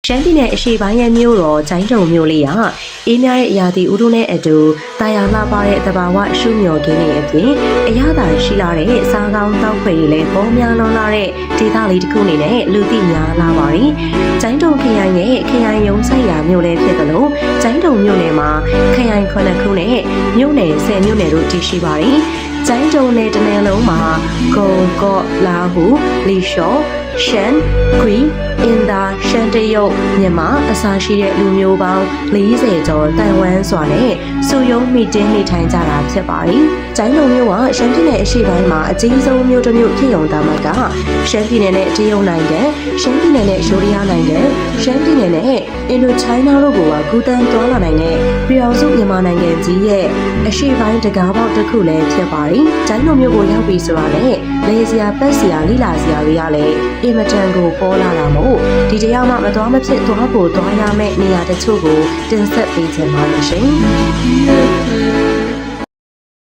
ရှမ်းပြည်နယ်အရှေ့ပိုင်းရဲ့မြို့တော်ကျိုင်းတုံမြို့လေးကအေးမြတဲ့ရာသီဥတုနဲ့အတူတာယာလှပတဲ့သဘာဝရှုမြော်ခင်းတွေအပြင်အရသာရှိလာတဲ့စားကောင်းတောက်ခွေတွေလည်းပေါများလွန်လာတဲ့ဒေသလေးတစ်ခုအနေနဲ့လူသိများလာပါတယ်။ကျိုင်းတုံခရိုင်ရဲ့ခရိုင်ရုံးဆိုင်ရာမြို့လည်းဖြစ်သလိုကျိုင်းတုံမြို့နယ်မှာခရိုင်9ခုနဲ့မြို့နယ်10မြို့နယ်တို့တည်ရှိပါတယ်။ကျိုင်းတုံနယ်တစ်နယ်လုံးမှာဂုံကော့လာဟုလီရှော့ရှန်ဂရီအင်ဒါရှန်တရုတ်မြန်မာအစားရှိတဲ့လူမျိုးပေါင်း40ကျော်တိုင်ဝမ်စွာနဲ့စုယုံမိတင်းနေထိုင်ကြတာဖြစ်ပါတယ်။ကျိုင်းတုံမြို့ကရှမ်းပြည်နယ်အရှေ့ပိုင်းမှာအကြီးဆုံးမြို့တစ်မြို့ဖြစ်ုံသားမှာကရှမ်းပြည်နယ်နဲ့တရုတ်နိုင်ငံရှမ်းပြည်နယ်နဲ့ယူရီးယားနိုင်ငံရှမ်းပြည်နယ်နဲ့အင်ဒိုချိုင်းနာတို့ကကူးတန်းသွားလာနိုင်တဲ့ပြည်အောင်စုမြန်မာနိုင်ငံကြီးရဲ့အရှေ့ပိုင်းတကားပေါက်တစ်ခုလည်းဖြစ်ပါတယ်။ကျိုင်းတုံမြို့ကိုရောက်ပြီဆိုတာနဲ့လေစရာပတ်စရာလိလာစရာတွေကလည်းအင်မတန်ကိုပေါ်လာတာမို့ဒီတရားမှမသွားမဖြစ်သွားဖို့သွားရမယ့်နေရာတချို့ကိုတင်ဆက်ပေးချင်ပါတယ်ရှင်။